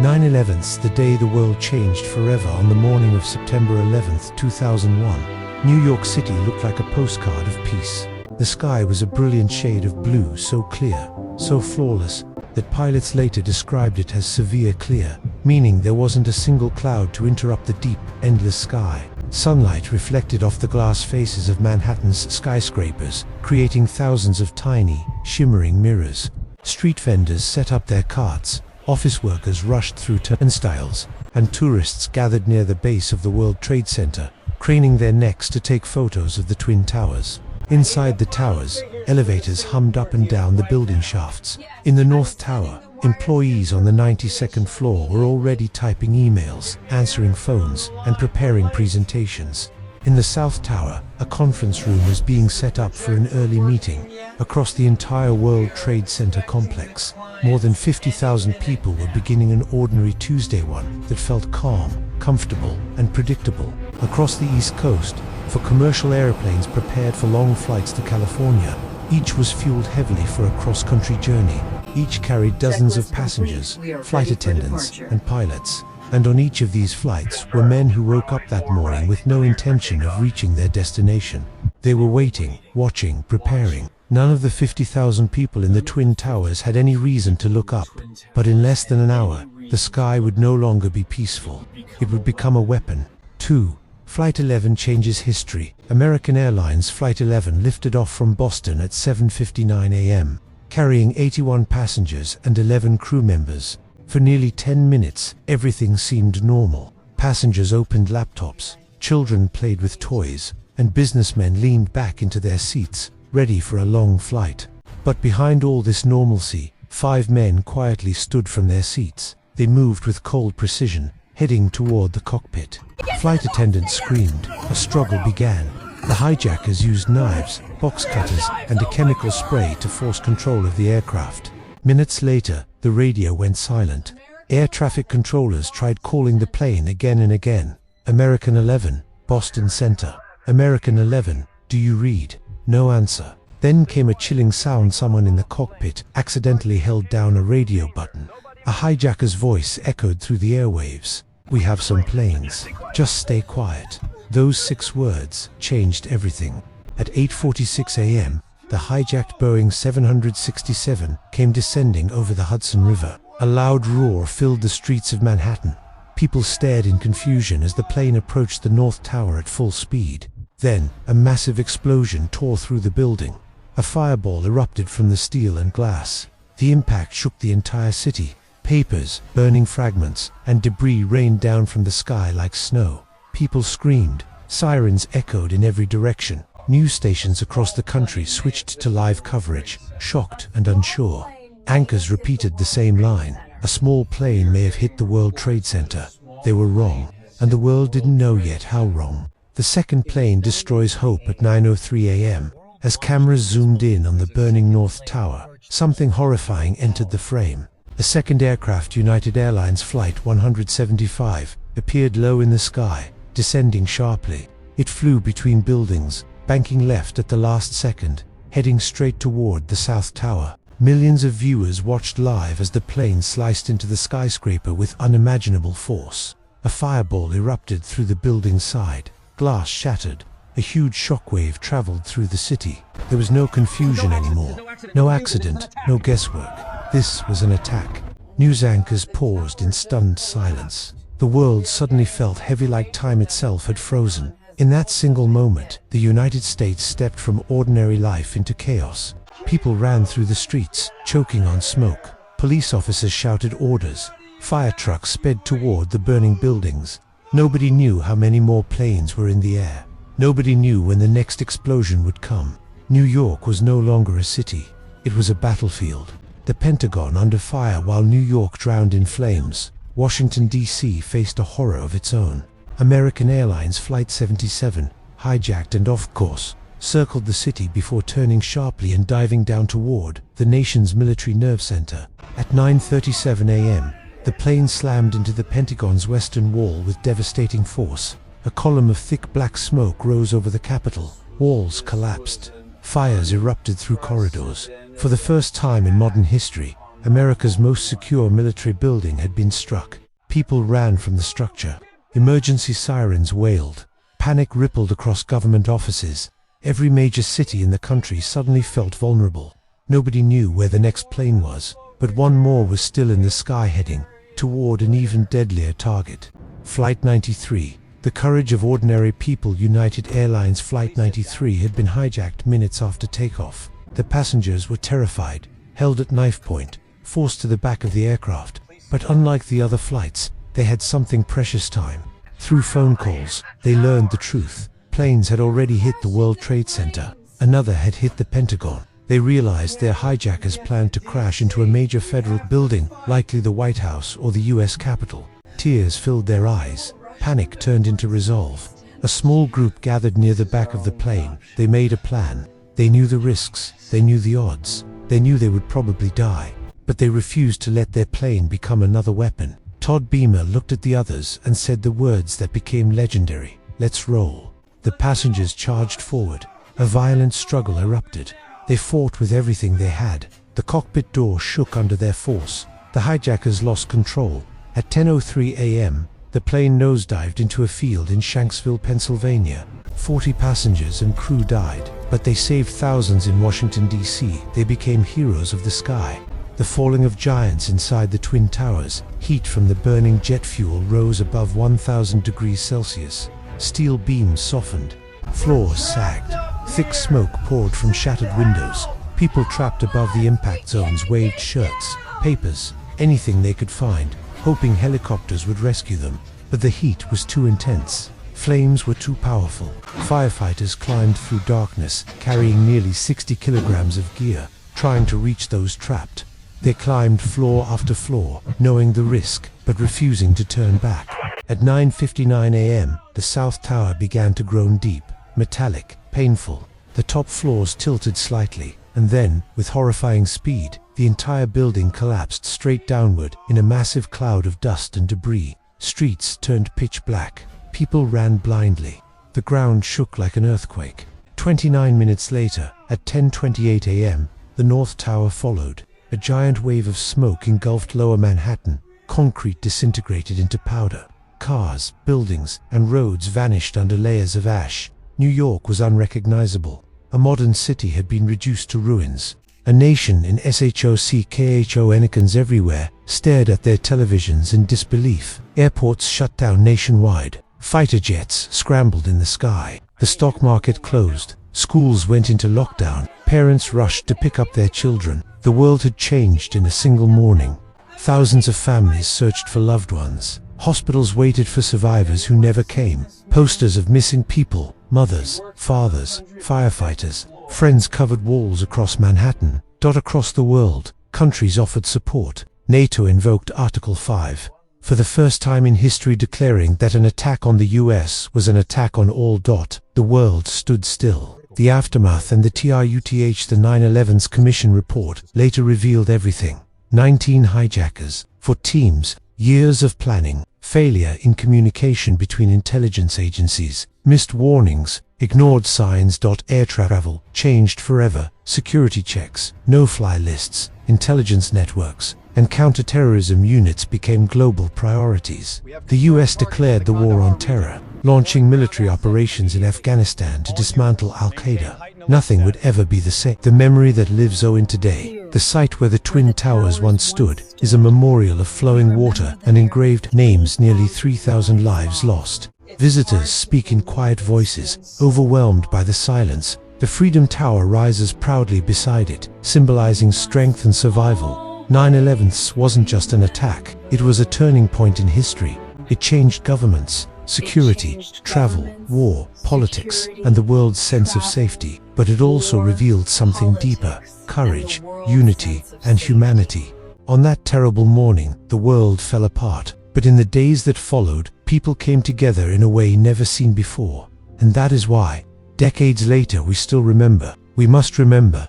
9/11's the day the world changed forever. On the morning of September 11th, 2001, New York City looked like a postcard of peace. The sky was a brilliant shade of blue, so clear, so flawless, that pilots later described it as severe clear, meaning there wasn't a single cloud to interrupt the deep, endless sky. Sunlight reflected off the glass faces of Manhattan's skyscrapers, creating thousands of tiny, shimmering mirrors. Street vendors set up their carts, office workers rushed through turnstiles, and tourists gathered near the base of the World Trade Center, craning their necks to take photos of the Twin Towers. Inside the towers, elevators hummed up and down the building shafts. In the North Tower, employees on the 92nd floor were already typing emails, answering phones, and preparing presentations. In the South Tower, a conference room was being set up for an early meeting. Across the entire World Trade Center complex, more than 50,000 people were beginning an ordinary Tuesday, one that felt calm, comfortable, and predictable. Across the East Coast, for commercial airplanes prepared for long flights to California, each was fueled heavily for a cross-country journey. Each carried dozens of passengers, flight attendants, and pilots. And on each of these flights were men who woke up that morning with no intention of reaching their destination. They were waiting, watching, preparing. None of the 50,000 people in the Twin Towers had any reason to look up. But in less than an hour, the sky would no longer be peaceful. It would become a weapon. 2. Flight 11 changes history. American Airlines Flight 11 lifted off from Boston at 7:59 a.m., carrying 81 passengers and 11 crew members. For nearly 10 minutes, everything seemed normal. Passengers opened laptops, children played with toys, and businessmen leaned back into their seats, ready for a long flight. But behind all this normalcy, 5 men quietly stood from their seats. They moved with cold precision, heading toward the cockpit. Flight attendants screamed. A struggle began. The hijackers used knives, box cutters, and a chemical spray to force control of the aircraft. Minutes later, the radio went silent. Air traffic controllers tried calling the plane again and again. American 11, Boston Center. American 11, do you read? No answer. Then came a chilling sound. Someone in the cockpit accidentally held down a radio button. A hijacker's voice echoed through the airwaves. We have some planes. Just stay quiet. Those 6 words changed everything. At 8:46 a.m., the hijacked Boeing 767 came descending over the Hudson River. A loud roar filled the streets of Manhattan. People stared in confusion as the plane approached the North Tower at full speed. Then, a massive explosion tore through the building. A fireball erupted from the steel and glass. The impact shook the entire city. Papers, burning fragments, and debris rained down from the sky like snow. People screamed. Sirens echoed in every direction. News stations across the country switched to live coverage, shocked and unsure. Anchors repeated the same line. A small plane may have hit the World Trade Center. They were wrong, and the world didn't know yet how wrong. The second plane destroys hope at 9:03 a.m. As cameras zoomed in on the burning North Tower, something horrifying entered the frame. The second aircraft, United Airlines Flight 175, appeared low in the sky, descending sharply. It flew between buildings, banking left at the last second, heading straight toward the South Tower. Millions of viewers watched live as the plane sliced into the skyscraper with unimaginable force. A fireball erupted through the building's side. Glass shattered. A huge shockwave traveled through the city. There was no confusion anymore. No accident, no guesswork. This was an attack. News anchors paused in stunned silence. The world suddenly felt heavy, like time itself had frozen. In that single moment, the United States stepped from ordinary life into chaos. People ran through the streets, choking on smoke. Police officers shouted orders. Fire trucks sped toward the burning buildings. Nobody knew how many more planes were in the air. Nobody knew when the next explosion would come. New York was no longer a city. It was a battlefield. The Pentagon under fire while New York drowned in flames. Washington, D.C. faced a horror of its own. American Airlines Flight 77, hijacked and off course, circled the city before turning sharply and diving down toward the nation's military nerve center. At 9:37 a.m., the plane slammed into the Pentagon's western wall with devastating force. A column of thick black smoke rose over the Capitol. Walls collapsed. Fires erupted through corridors. For the first time in modern history, America's most secure military building had been struck. People ran from the structure. Emergency sirens wailed. Panic rippled across government offices. Every major city in the country suddenly felt vulnerable. Nobody knew where the next plane was, but one more was still in the sky heading toward an even deadlier target. Flight 93. The courage of ordinary people. United Airlines Flight 93 had been hijacked minutes after takeoff. The passengers were terrified, held at knife point, forced to the back of the aircraft. But unlike the other flights, they had something precious: time. Through phone calls, they learned the truth. Planes had already hit the World Trade Center. Another had hit the Pentagon. They realized their hijackers planned to crash into a major federal building, likely the White House or the US Capitol. Tears filled their eyes. Panic turned into resolve. A small group gathered near the back of the plane. They made a plan. They knew the risks. They knew the odds. They knew they would probably die. But they refused to let their plane become another weapon. Todd Beamer looked at the others and said the words that became legendary: "Let's roll." The passengers charged forward. A violent struggle erupted. They fought with everything they had. The cockpit door shook under their force. The hijackers lost control. At 10:03 a.m., the plane nosedived into a field in Shanksville, Pennsylvania. 40 passengers and crew died, but they saved thousands in Washington, D.C. They became heroes of the sky. The falling of giants inside the Twin Towers. Heat from the burning jet fuel rose above 1,000 degrees Celsius. Steel beams softened. Floors sagged. Thick smoke poured from shattered windows. People trapped above the impact zones waved shirts, papers, anything they could find, hoping helicopters would rescue them. But the heat was too intense. Flames were too powerful. Firefighters climbed through darkness, carrying nearly 60 kilograms of gear, trying to reach those trapped. They climbed floor after floor, knowing the risk, but refusing to turn back. At 9:59 a.m., the South Tower began to groan deep, metallic, painful. The top floors tilted slightly, and then, with horrifying speed, the entire building collapsed straight downward in a massive cloud of dust and debris. Streets turned pitch black. People ran blindly. The ground shook like an earthquake. 29 minutes later, at 10:28 a.m., the North Tower followed. A giant wave of smoke engulfed lower Manhattan. Concrete disintegrated into powder. Cars, buildings, and roads vanished under layers of ash. New York was unrecognizable. A modern city had been reduced to ruins. A nation in SHOCKHONicans everywhere stared at their televisions in disbelief. Airports shut down nationwide. Fighter jets scrambled in the sky. The stock market closed. Schools went into lockdown. Parents rushed to pick up their children. The world had changed in a single morning. Thousands of families searched for loved ones. Hospitals waited for survivors who never came. Posters of missing people, mothers, fathers, firefighters, friends covered walls across Manhattan. Across the world, countries offered support. NATO invoked Article 5, for the first time in history declaring that an attack on the US was an attack on all. The world stood still. The aftermath and the truth. The 9/11's Commission report later revealed everything. 19 hijackers, 4 teams, years of planning, failure in communication between intelligence agencies, missed warnings, ignored signs. Air travel changed forever. Security checks, no-fly lists, intelligence networks, and counter-terrorism units became global priorities. The US declared the war on terror, launching military operations in Afghanistan to dismantle Al-Qaeda. Nothing would ever be the same. The memory that lives on today, the site where the Twin Towers once stood, is a memorial of flowing water and engraved names. Nearly 3,000 lives lost. Visitors speak in quiet voices, overwhelmed by the silence. The Freedom Tower rises proudly beside it, symbolizing strength and survival. 9/11 wasn't just an attack, it was a turning point in history. It changed governments, security, travel, war, politics, and the world's sense of safety. But it also revealed something deeper: courage, unity, and humanity. On that terrible morning, the world fell apart. But in the days that followed, people came together in a way never seen before. And that is why, decades later, we still remember. We must remember